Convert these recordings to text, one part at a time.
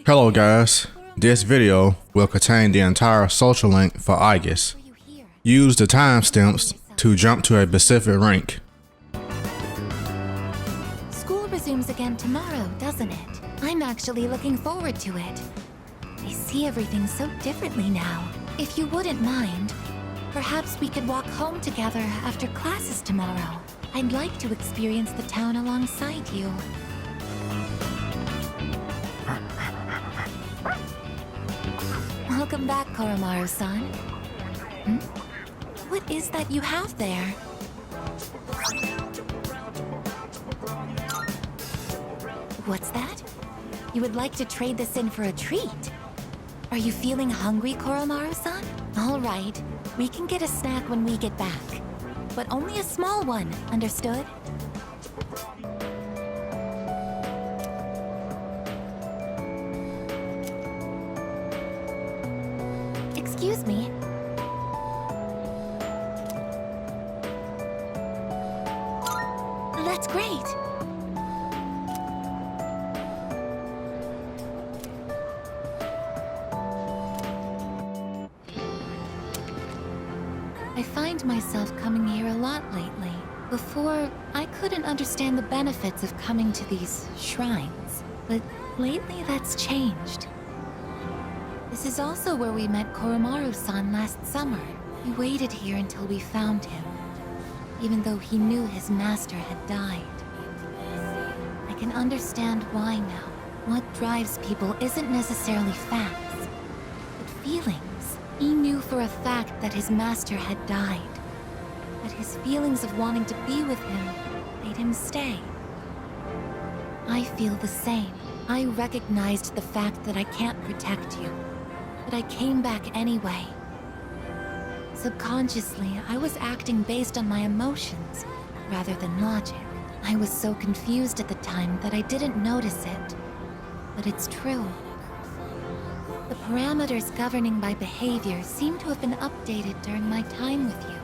Hello guys, this video will contain the entire social link for Aigis. Use the timestamps to jump to a specific rank. School resumes again tomorrow, doesn't it? I'm actually looking forward to it. I see everything so differently now. If you wouldn't mind, perhaps we could walk home together after classes tomorrow. I'd like to experience the town alongside you. Welcome back, Koromaru-san. What is that you have there? What's that? You would like to trade this in for a treat? Are you feeling hungry, Koromaru-san? All right, we can get a snack when we get back. But only a small one, understood? Excuse me. That's great. I find myself coming here a lot lately. Before, I couldn't understand the benefits of coming to these shrines, but lately that's changed. This is also where we met Koromaru-san last summer. We waited here until we found him, even though he knew his master had died. I can understand why now. What drives people isn't necessarily facts, but feelings. He knew for a fact that his master had died, that his feelings of wanting to be with him made him stay. I feel the same. I recognized the fact that I can't protect you, but I came back anyway. Subconsciously, I was acting based on my emotions rather than logic. I was so confused at the time that I didn't notice it, but it's true. The parameters governing my behavior seem to have been updated during my time with you.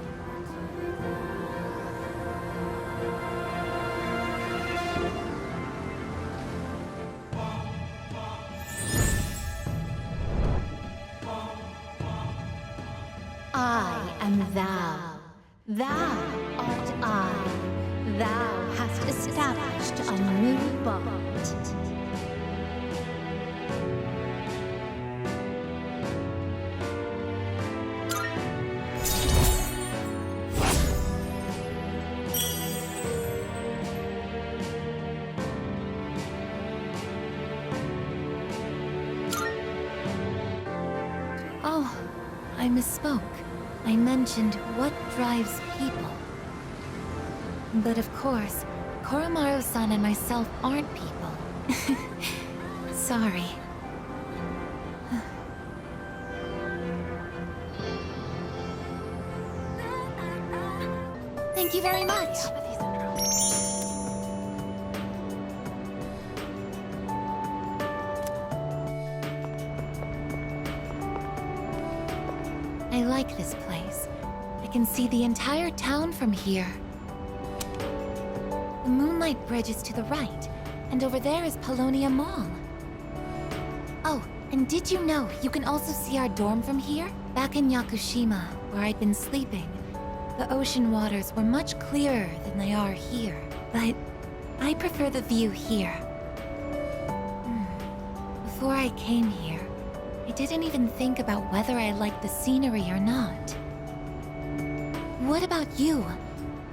I am thou. Thou art I. Thou hast established a new bond. Oh, I misspoke. I mentioned what drives people. But of course, Koromaru-san and myself aren't people. Sorry. Thank you very much. I like this place. I can see the entire town from here. The Moonlight Bridge is to the right, and over there is Polonia Mall. Oh, and did you know you can also see our dorm from here? Back in Yakushima, where I'd been sleeping, the ocean waters were much clearer than they are here. But I prefer the view here. Before I came here, I didn't even think about whether I liked the scenery or not. What about you?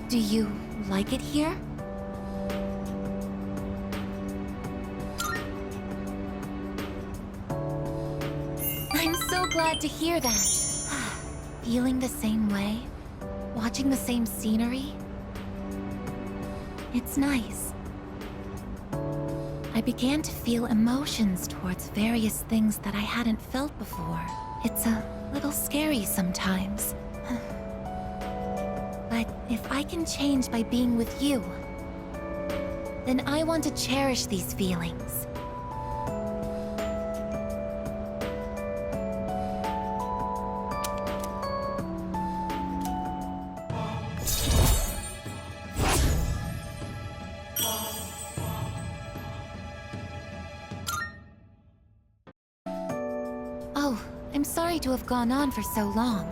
Do you like it here? I'm so glad to hear that. Feeling the same way? Watching the same scenery? It's nice. I began to feel emotions towards various things that I hadn't felt before. It's a little scary sometimes. But if I can change by being with you, then I want to cherish these feelings. sorry to have gone on for so long.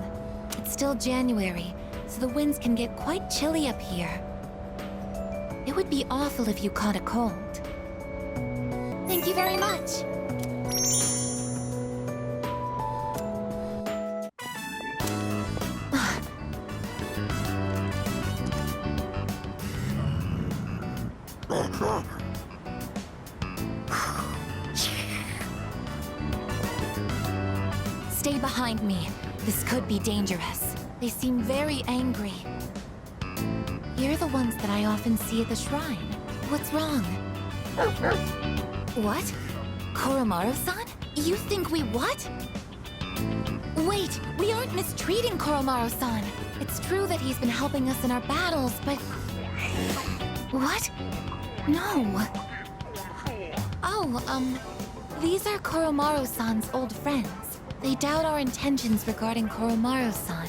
It's still January, so the winds can get quite chilly up here. It would be awful if you caught a cold. Thank you very much. Stay behind me. This could be dangerous. They seem very angry. You're the ones that I often see at the shrine. What's wrong? What? Koromaru-san? You think we what? Wait, we aren't mistreating Koromaru-san. It's true that he's been helping us in our battles, but... What? No. Oh, these are Koromaru-san's old friends. They doubt our intentions regarding Koromaru-san,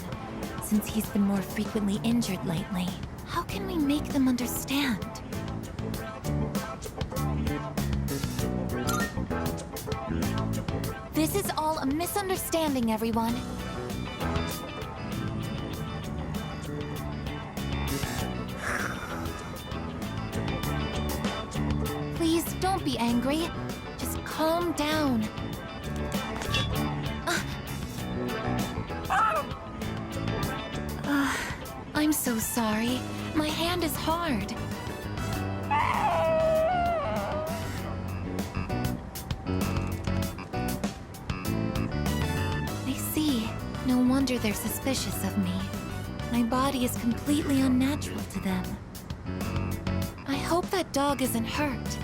since he's been more frequently injured lately. How can we make them understand? This is all a misunderstanding, everyone. Please, don't be angry. Just calm down. I'm so sorry. My hand is hard. I see. No wonder they're suspicious of me. My body is completely unnatural to them. I hope that dog isn't hurt.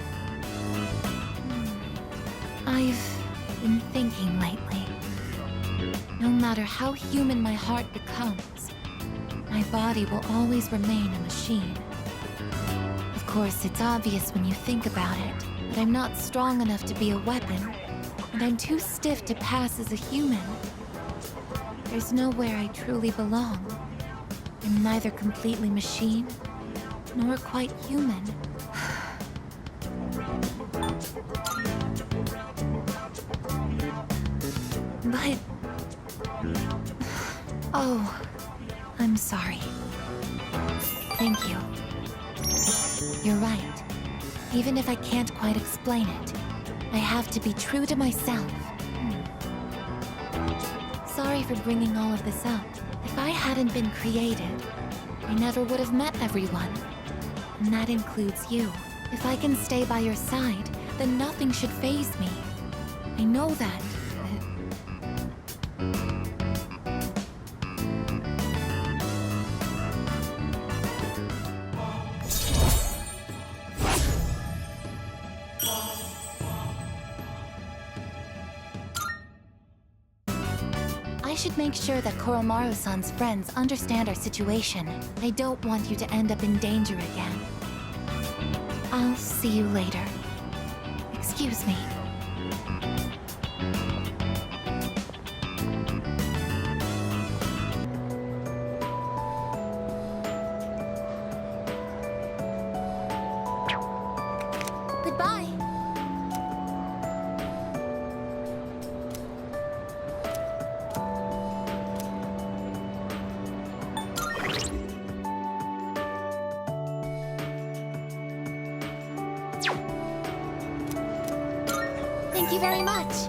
I've been thinking lately. No matter how human my heart becomes, my body will always remain a machine. Of course, it's obvious when you think about it, but I'm not strong enough to be a weapon, and I'm too stiff to pass as a human. There's nowhere I truly belong. I'm neither completely machine, nor quite human. But... Oh, I'm sorry. Thank you. You're right. Even if I can't quite explain it, I have to be true to myself. Sorry for bringing all of this up. If I hadn't been created, I never would have met everyone. And that includes you. If I can stay by your side, then nothing should faze me. I know that. I should make sure that Koromaru-san's friends understand our situation. I don't want you to end up in danger again. I'll see you later. Excuse me. Goodbye. Thank you very much.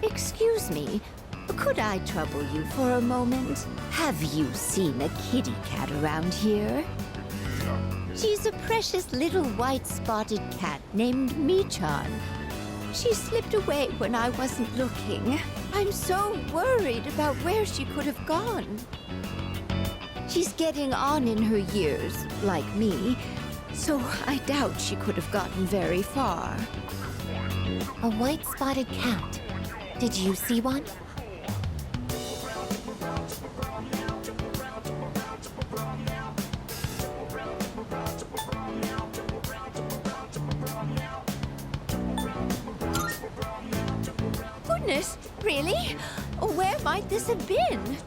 Excuse me, could I trouble you for a moment? Have you seen a kitty cat around here? She's a precious little white spotted cat named Michan. She slipped away when I wasn't looking. I'm so worried about where she could have gone. She's getting on in her years, like me, so I doubt she could have gotten very far. A white spotted cat. Did you see one? Goodness, really? Where might this have been?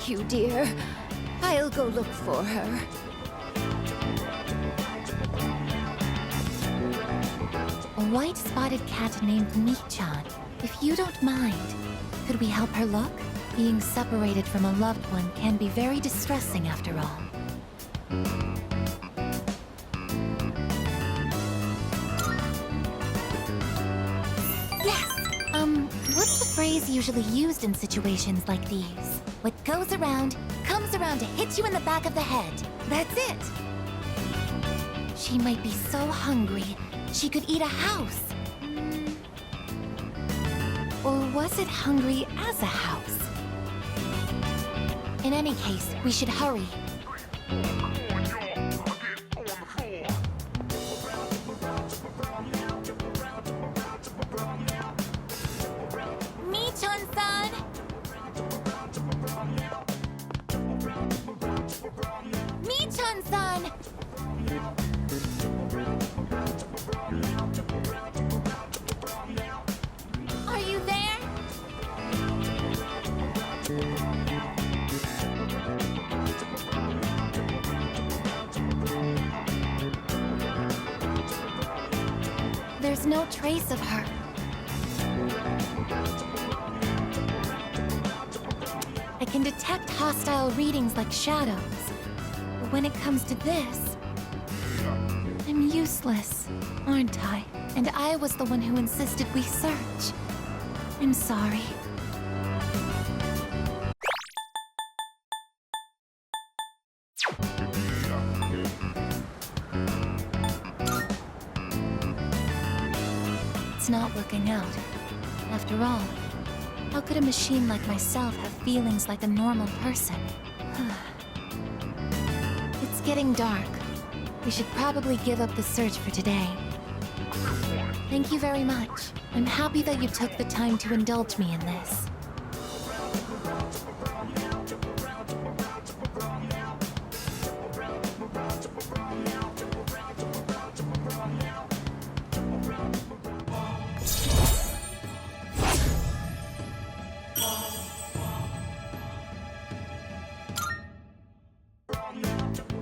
Thank you, dear. I'll go look for her. A white spotted cat named Michan. If you don't mind, could we help her look? Being separated from a loved one can be very distressing after all. Yes! What's the phrase usually used in situations like these? What goes around, comes around to hit you in the back of the head. That's it! She might be so hungry, she could eat a house. Or was it hungry as a house? In any case, we should hurry. Michan-san! Michan-san! Are you there? There's no trace of her. I can detect hostile readings like shadows. But when it comes to this, I'm useless, aren't I? And I was the one who insisted we search. I'm sorry. It's not working out. After all, how could a machine like myself have feelings like a normal person? It's getting dark. We should probably give up the search for today. Thank you very much. I'm happy that you took the time to indulge me in this.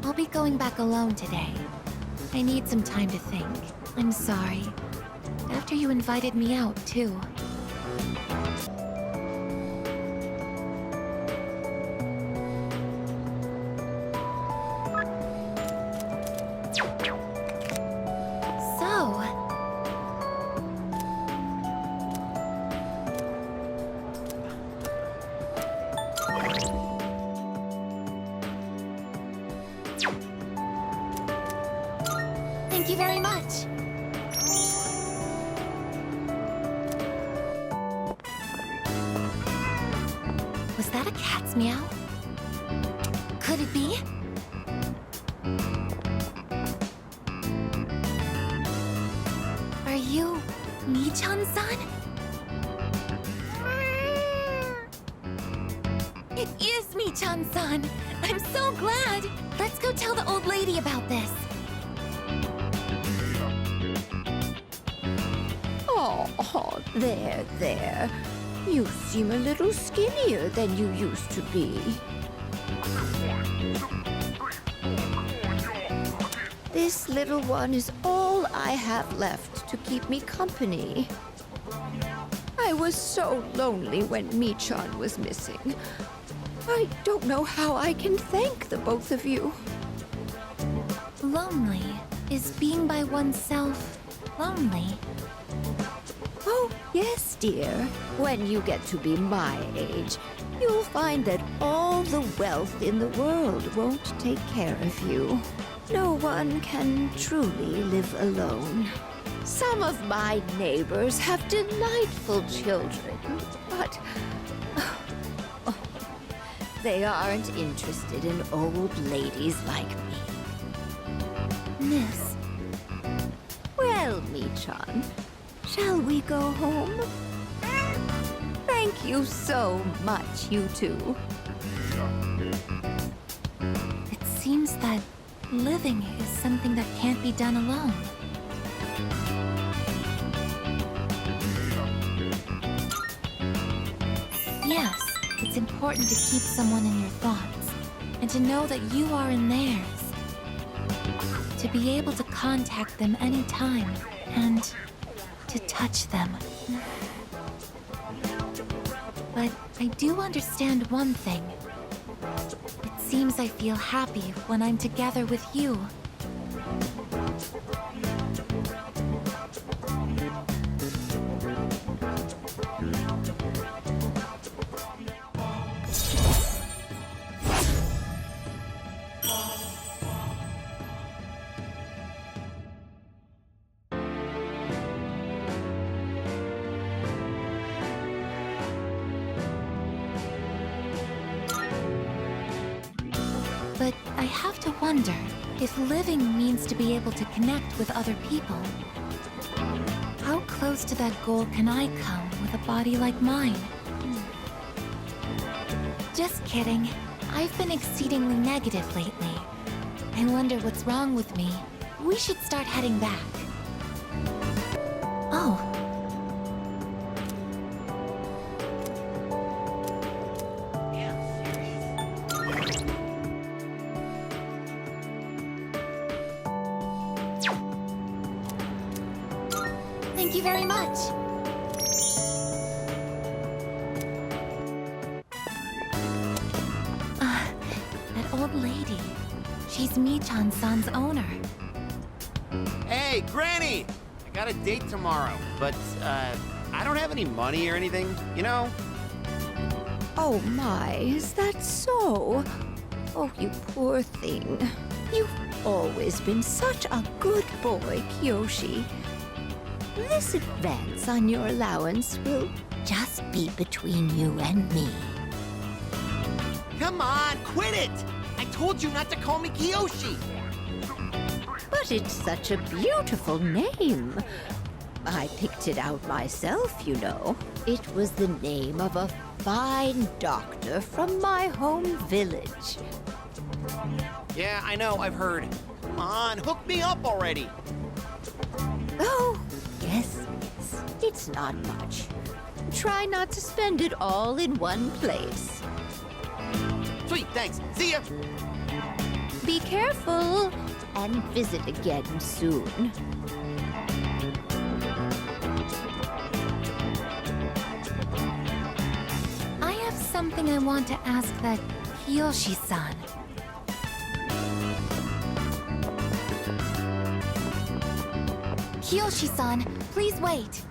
I'll be going back alone today. I need some time to think. I'm sorry. After you invited me out, too. Thank you very much. Was that a cat's meow? Could it be? Are you Michan-san? It is Michan-san! I'm so glad! Let's go tell the old lady about this. Oh, there. You seem a little skinnier than you used to be. This little one is all I have left to keep me company. I was so lonely when Michan was missing. I don't know how I can thank the both of you. Lonely? Is being by oneself lonely? Oh, yes, dear. When you get to be my age, you'll find that all the wealth in the world won't take care of you. No one can truly live alone. Some of my neighbors have delightful children, but they aren't interested in old ladies like me. Miss. Well, Michan, shall we go home? Thank you so much, you two. It seems that living is something that can't be done alone. Yes, it's important important to keep someone in your thoughts, and to know that you are in theirs. To be able to contact them anytime, and to touch them. But I do understand one thing. It seems I feel happy when I'm together with you. But I have to wonder if living means to be able to connect with other people. How close to that goal can I come with a body like mine? Just kidding. I've been exceedingly negative lately. I wonder what's wrong with me. We should start heading back. Oh. Thank you very much. That old lady. She's Michan-san's owner. Hey, Granny! I got a date tomorrow, but, I don't have any money or anything, you know? Oh my, is that so? Oh, you poor thing. You've always been such a good boy, Kiyoshi. This advance on your allowance will just be between you and me. Come on, quit it! I told you not to call me Kiyoshi! But it's such a beautiful name. I picked it out myself, you know. It was the name of a fine doctor from my home village. Yeah, I know, I've heard. Come on, hook me up already! Oh, yes. It's not much. Try not to spend it all in one place. Sweet, thanks. See ya! Be careful and visit again soon. I have something I want to ask that Kiyoshi-san. Kiyoshi-san, please wait.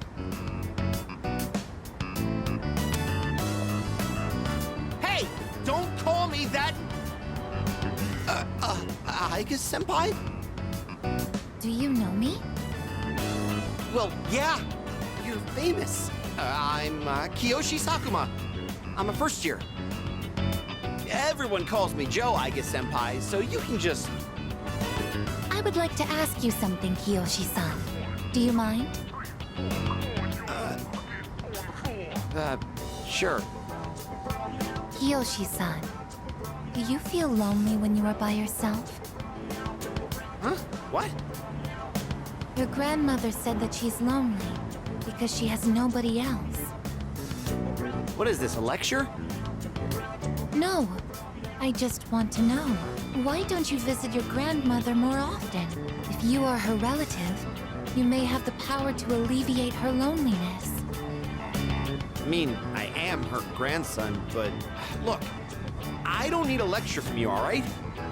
Hey! Don't call me that! Aigis senpai? Do you know me? Well, yeah! You're famous. I'm, Kiyoshi Sakuma. I'm a first year. Everyone calls me Joe, Aigis senpai, so you can just... I would like to ask you something, Kiyoshi-san. Do you mind? Sure. Kiyoshi-san, do you feel lonely when you are by yourself? Huh? What? Your grandmother said that she's lonely because she has nobody else. What is this, a lecture? No, I just want to know. Why don't you visit your grandmother more often? If you are her relative, you may have the power to alleviate her loneliness. I mean, I am her grandson, but look, I don't need a lecture from you, all right?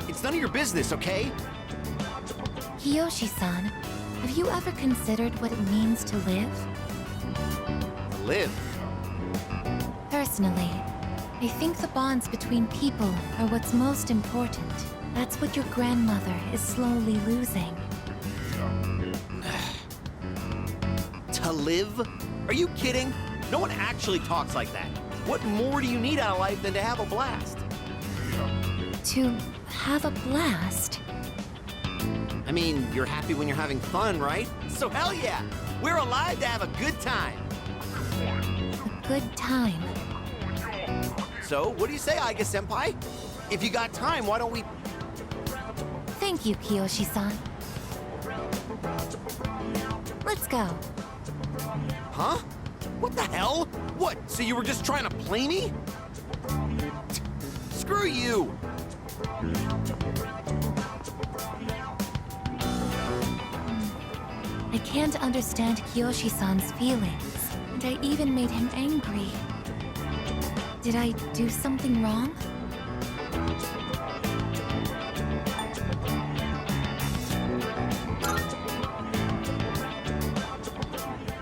It's none of your business, okay? Kiyoshi-san, have you ever considered what it means to live? Live. Personally, I think the bonds between people are what's most important. That's what your grandmother is slowly losing. To live? Are you kidding? No one actually talks like that. What more do you need out of life than to have a blast? To have a blast? I mean, you're happy when you're having fun, right? So hell yeah! We're alive to have a good time! A good time. So, what do you say, Aigis senpai? If you got time, why don't we... Thank you, Kiyoshi-san. Let's go. Huh? What the hell? What, so you were just trying to play me? Screw you! I can't understand Kiyoshi-san's feelings, and I even made him angry. Did I do something wrong?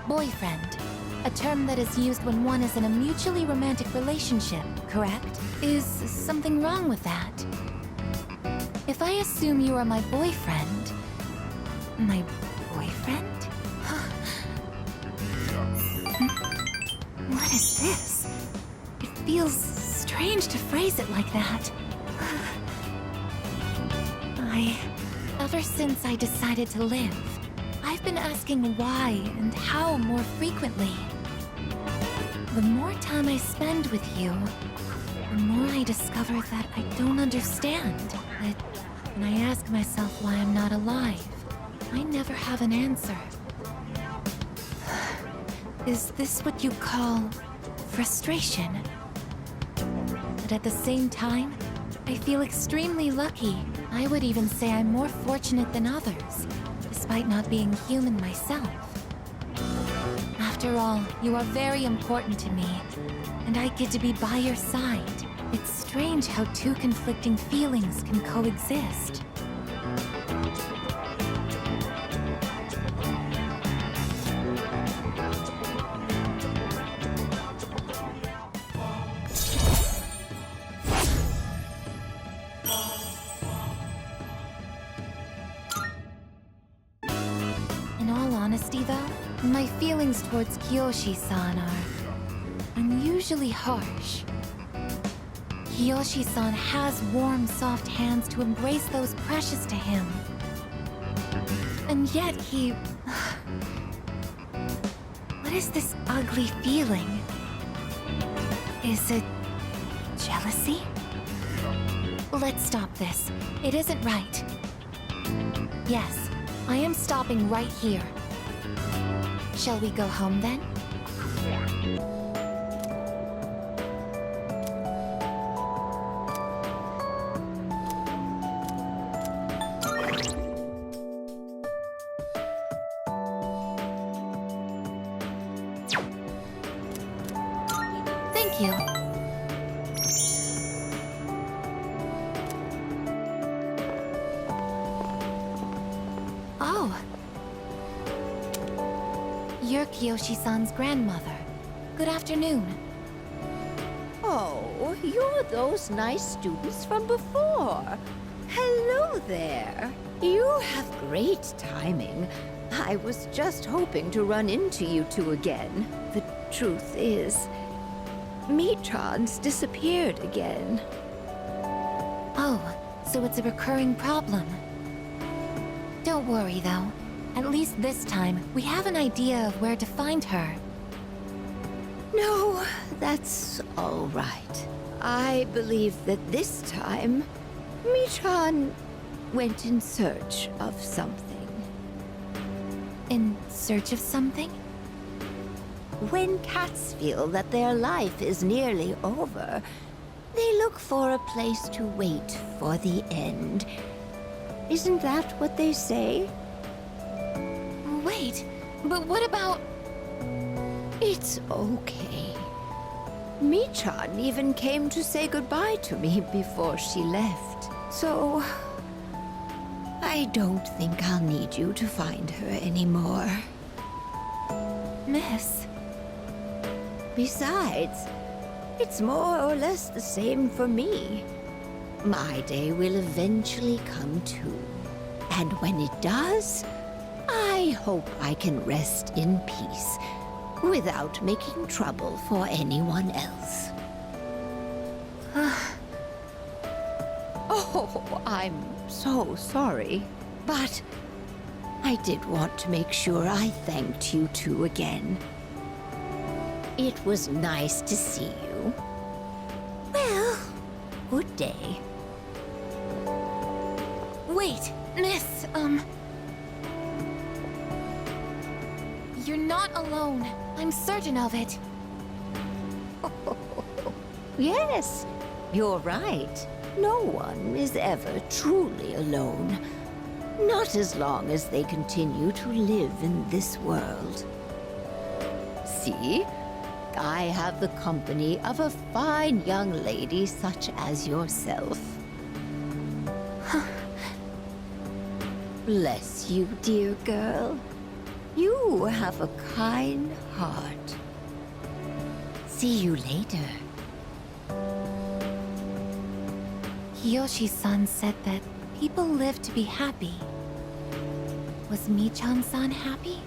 Boyfriend, a term that is used when one is in a mutually romantic relationship, correct? Is something wrong with that? If I assume you are my boyfriend... My boyfriend? What is this? It feels strange to phrase it like that. Ever since I decided to live, I've been asking why and how more frequently. The more time I spend with you, the more I discover that I don't understand. That when I ask myself why I'm not alive, I never have an answer. Is this what you call frustration? But at the same time, I feel extremely lucky. I would even say I'm more fortunate than others, despite not being human myself. After all, you are very important to me, and I get to be by your side. It's strange how two conflicting feelings can coexist. In all honesty, though, my feelings towards Kiyoshi-san are unusually harsh. Kiyoshi-san has warm, soft hands to embrace those precious to him. And yet he... What is this ugly feeling? Is it jealousy? Let's stop this. It isn't right. Yes, I am stopping right here. Shall we go home then? Thank you. Oh. You're Kiyoshi-san's grandmother. Good afternoon. Oh, you're those nice students from before. Hello there. You have great timing. I was just hoping to run into you two again. The truth is, Mitron's disappeared again. Oh, so it's a recurring problem. Don't worry, though. At least this time, we have an idea of where to find her. No, that's all right. I believe that this time, Mitron went in search of something. In search of something? When cats feel that their life is nearly over, they look for a place to wait for the end. Isn't that what they say? Wait, but what about... It's okay. Mitron even came to say goodbye to me before she left. So, I don't think I'll need you to find her anymore. Miss... Besides, it's more or less the same for me. My day will eventually come too. And when it does, I hope I can rest in peace without making trouble for anyone else. Oh, I'm so sorry. But I did want to make sure I thanked you two again. It was nice to see you. Well, good day. Wait, Miss, You're not alone. I'm certain of it. Yes, You're right. No one is ever truly alone. Not as long as they continue to live in this world. See? I have the company of a fine young lady such as yourself. Bless you, dear girl. You have a kind heart. See you later. Kiyoshi-san said that people live to be happy. Was Michan-san happy?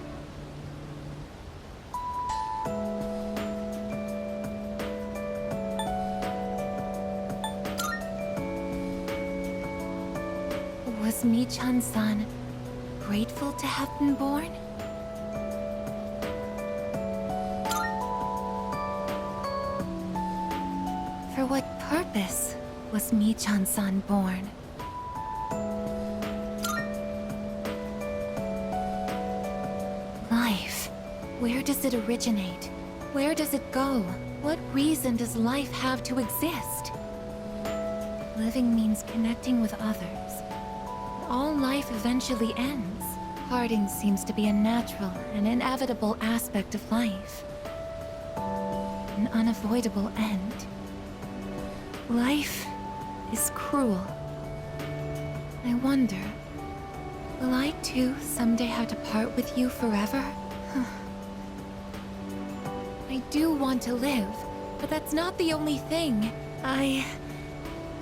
Was Michan-san grateful to have been born? For what purpose was Michan-san born? Life. Where does it originate? Where does it go? What reason does life have to exist? Living means connecting with others. All life eventually ends. Parting seems to be a natural and inevitable aspect of life. An unavoidable end. Life is cruel. I wonder, will I too someday have to part with you forever? I do want to live, but that's not the only thing.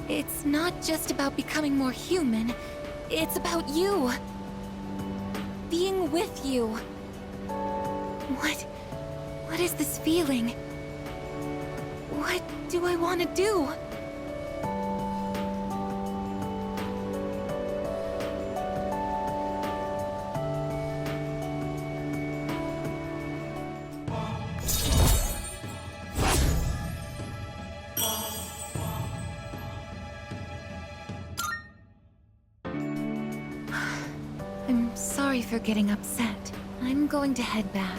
It's not just about becoming more human. It's about you. Being with you. What is this feeling? What do I want to do? I'm sorry for getting upset. I'm going to head back.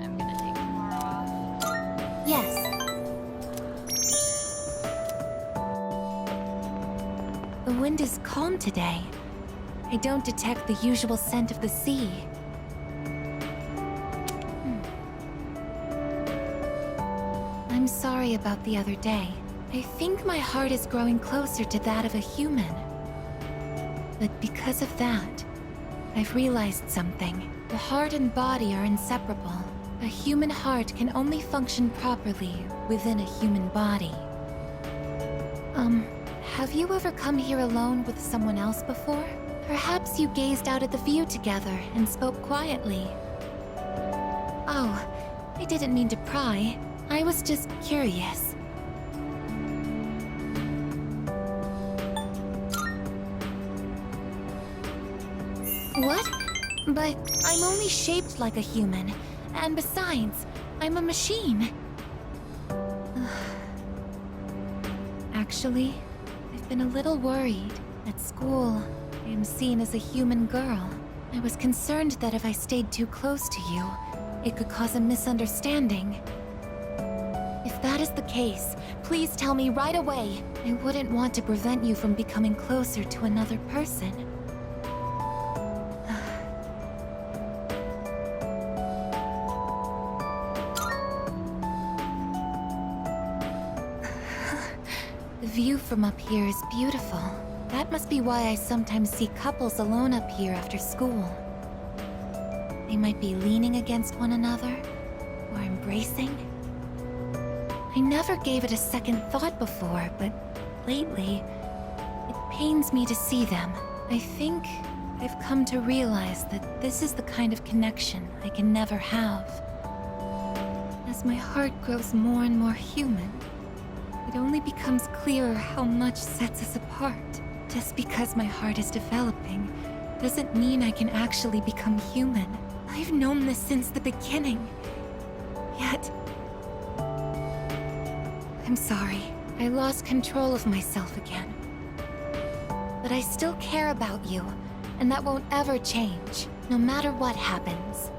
I'm gonna take tomorrow off. Yes. The wind is calm today. I don't detect the usual scent of the sea. I'm sorry about the other day. I think my heart is growing closer to that of a human. But because of that, I've realized something. The heart and body are inseparable. A human heart can only function properly within a human body. Have you ever come here alone with someone else before? Perhaps you gazed out at the view together and spoke quietly. Oh, I didn't mean to pry. I was just curious. What? But I'm only shaped like a human. And besides, I'm a machine. Actually, I've been a little worried. At school, I am seen as a human girl. I was concerned that if I stayed too close to you, it could cause a misunderstanding. If that is the case, please tell me right away. I wouldn't want to prevent you from becoming closer to another person. The view from up here is beautiful. That must be why I sometimes see couples alone up here after school. They might be leaning against one another, or embracing. I never gave it a second thought before, but lately, it pains me to see them. I think I've come to realize that this is the kind of connection I can never have. As my heart grows more and more human, it only becomes clearer how much sets us apart. Just because my heart is developing doesn't mean I can actually become human. I've known this since the beginning. Yet... I'm sorry. I lost control of myself again. But I still care about you, and that won't ever change, no matter what happens.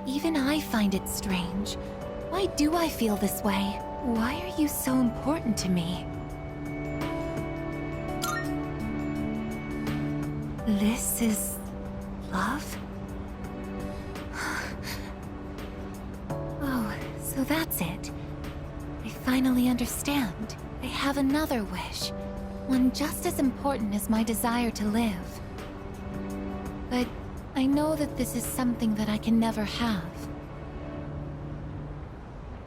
Even I find it strange. Why do I feel this way? Why are you so important to me? This is... love? Oh, so that's it. I finally understand. I have another wish. One just as important as my desire to live. But I know that this is something that I can never have.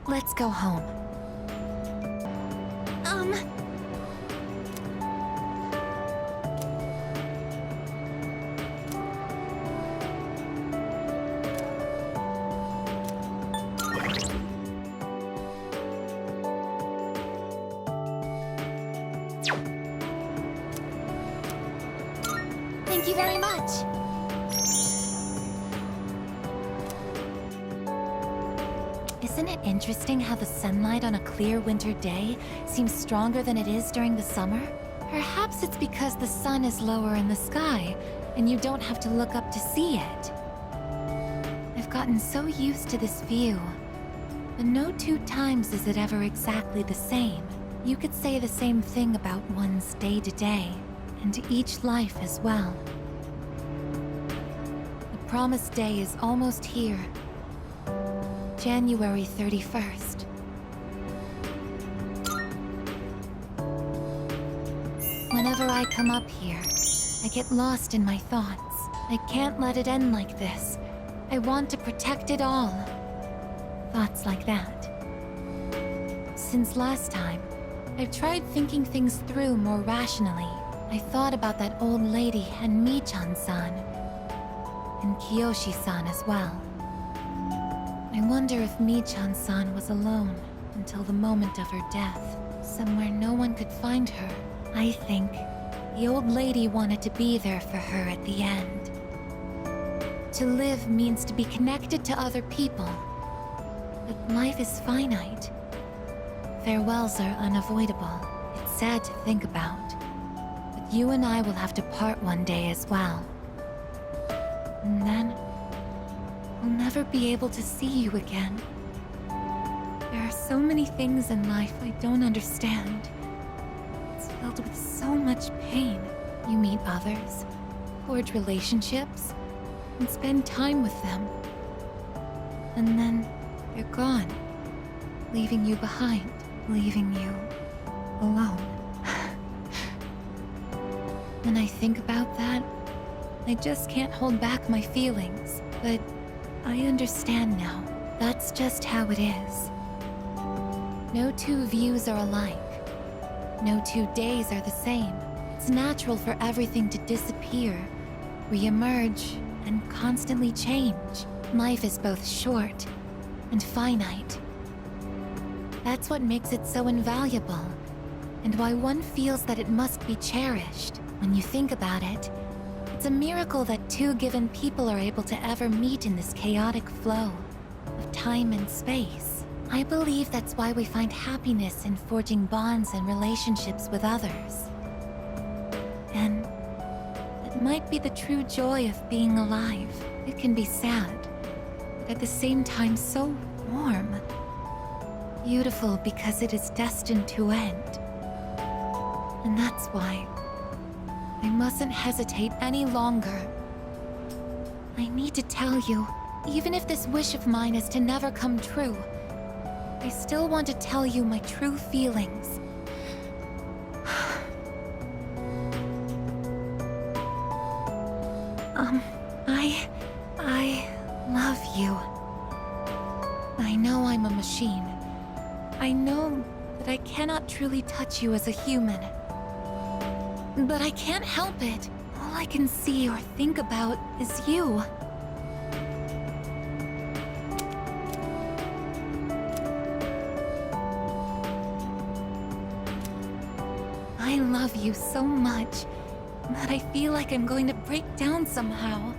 Let's go home. Thank you very much. Isn't it interesting how the sunlight on a clear winter day seems stronger than it is during the summer? Perhaps it's because the sun is lower in the sky, and you don't have to look up to see it. I've gotten so used to this view, but no two times is it ever exactly the same. You could say the same thing about one's day-to-day, and each life as well. The promised day is almost here. January 31st. Whenever I come up here, I get lost in my thoughts. I can't let it end like this. I want to protect it all. Thoughts like that. Since last time, I've tried thinking things through more rationally. I thought about that old lady and Michan-san, and Kiyoshi-san as well. I wonder if Michan-san was alone until the moment of her death, somewhere no one could find her. I think the old lady wanted to be there for her at the end. To live means to be connected to other people, but life is finite. Farewells are unavoidable. It's sad to think about. But you and I will have to part one day as well. And then, I'll never be able to see you again. There are so many things in life I don't understand. It's filled with so much pain. You meet others, forge relationships, and spend time with them. And then, they're gone, leaving you behind. Leaving you alone. When I think about that, I just can't hold back my feelings. But I understand now. That's just how it is. No two views are alike. No 2 days are the same. It's natural for everything to disappear, re-emerge, and constantly change. Life is both short and finite. That's what makes it so invaluable, and why one feels that it must be cherished. When you think about it, it's a miracle that 2 given people are able to ever meet in this chaotic flow of time and space. I believe that's why we find happiness in forging bonds and relationships with others. And it might be the true joy of being alive. It can be sad, but at the same time so warm. Beautiful because it is destined to end. And that's why I mustn't hesitate any longer. I need to tell you, even if this wish of mine is to never come true, I still want to tell you my true feelings. I love you. I know I'm a machine. I know that I cannot truly touch you as a human. But I can't help it. All I can see or think about is you. I love you so much that I feel like I'm going to break down somehow.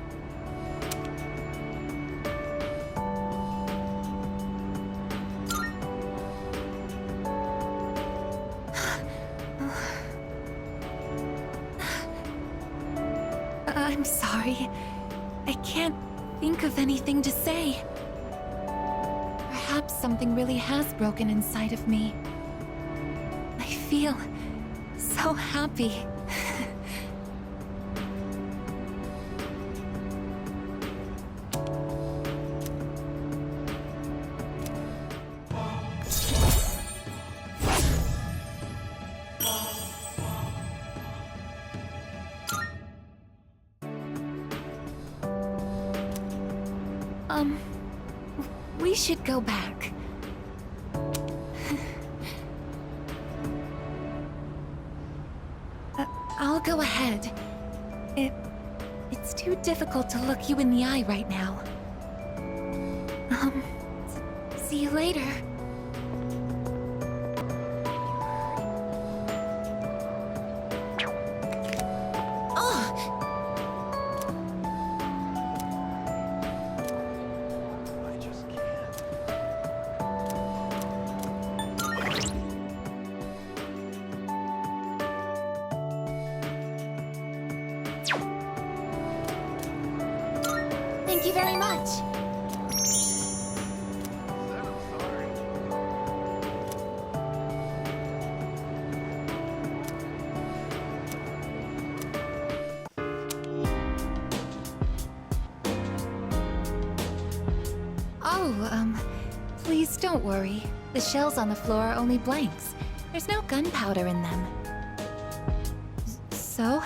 I'm sorry. I can't think of anything to say. Perhaps something really has broken inside of me. I feel so happy. We should go back. I'll go ahead. It's too difficult to look you in the eye right now. See you later. I just can't. Thank you very much. Please don't worry. The shells on the floor are only blanks. There's no gunpowder in them. So,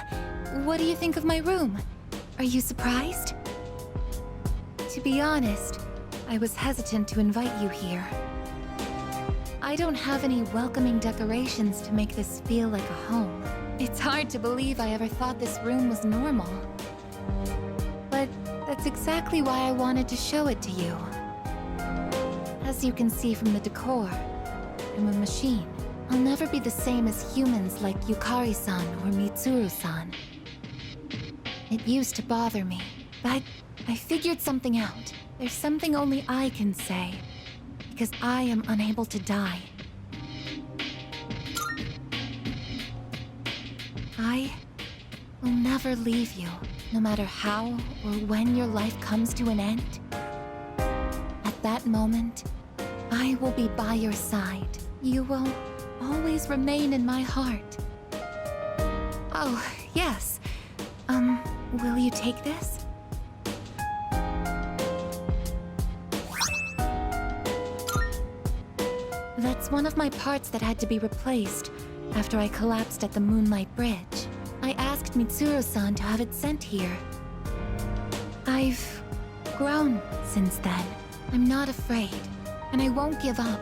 what do you think of my room? Are you surprised? To be honest, I was hesitant to invite you here. I don't have any welcoming decorations to make this feel like a home. It's hard to believe I ever thought this room was normal. But that's exactly why I wanted to show it to you. As you can see from the decor, I'm a machine. I'll never be the same as humans like Yukari-san or Mitsuru-san. It used to bother me, but I figured something out. There's something only I can say, because I am unable to die. I will never leave you, no matter how or when your life comes to an end. At that moment, I will be by your side. You will always remain in my heart. Oh, yes. Will you take this? That's one of my parts that had to be replaced after I collapsed at the Moonlight Bridge. I asked Mitsuru-san to have it sent here. I've grown since then. I'm not afraid, and I won't give up.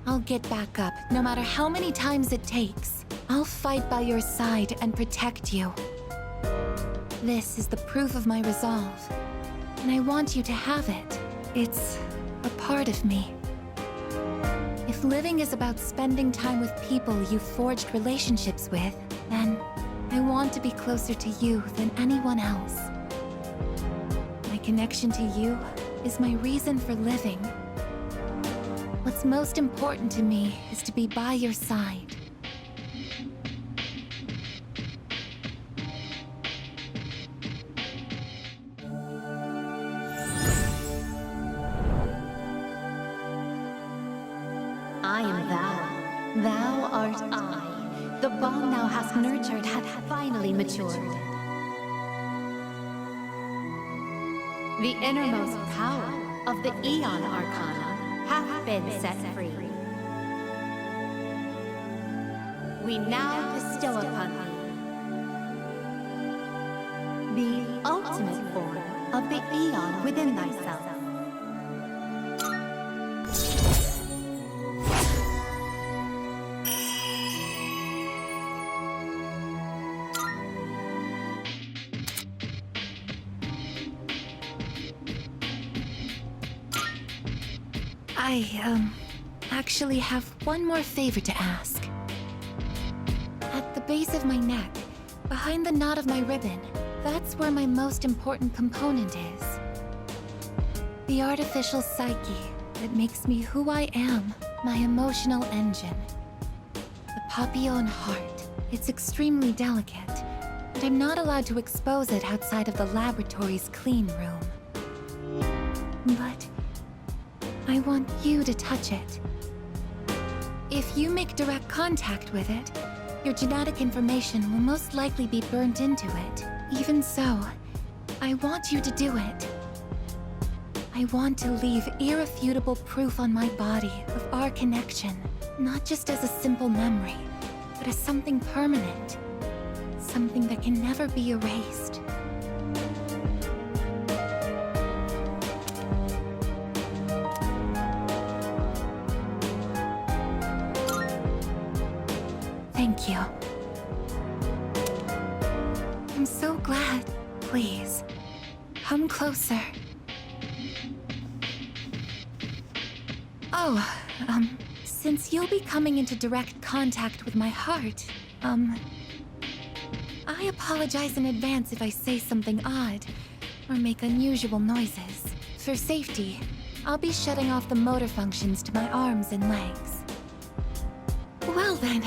I'll get back up, no matter how many times it takes. I'll fight by your side and protect you. This is the proof of my resolve, and I want you to have it. It's a part of me. If living is about spending time with people you've forged relationships with, then I want to be closer to you than anyone else. My connection to you is my reason for living. What's most important to me is to be by your side. I am thou. Thou art I. The bond thou hast nurtured hath finally matured. The innermost power of the Aeon Arcana hath been set free. We now bestow upon thee the ultimate form of the Aeon within thyself. I actually have one more favor to ask. At the base of my neck, behind the knot of my ribbon. That's where my most important component is. The artificial psyche that makes me who I am, my emotional engine. The papillon heart. It's extremely delicate, and I'm not allowed to expose it outside of the laboratory's clean room. But I want you to touch it. If you make direct contact with it, your genetic information will most likely be burnt into it. Even so, I want you to do it. I want to leave irrefutable proof on my body of our connection, not just as a simple memory, but as something permanent, something that can never be erased. Thank you. I'm so glad. Please, come closer. Oh, since you'll be coming into direct contact with my heart, I apologize in advance if I say something odd or make unusual noises. For safety, I'll be shutting off the motor functions to my arms and legs. Well then,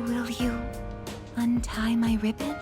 will you untie my ribbon?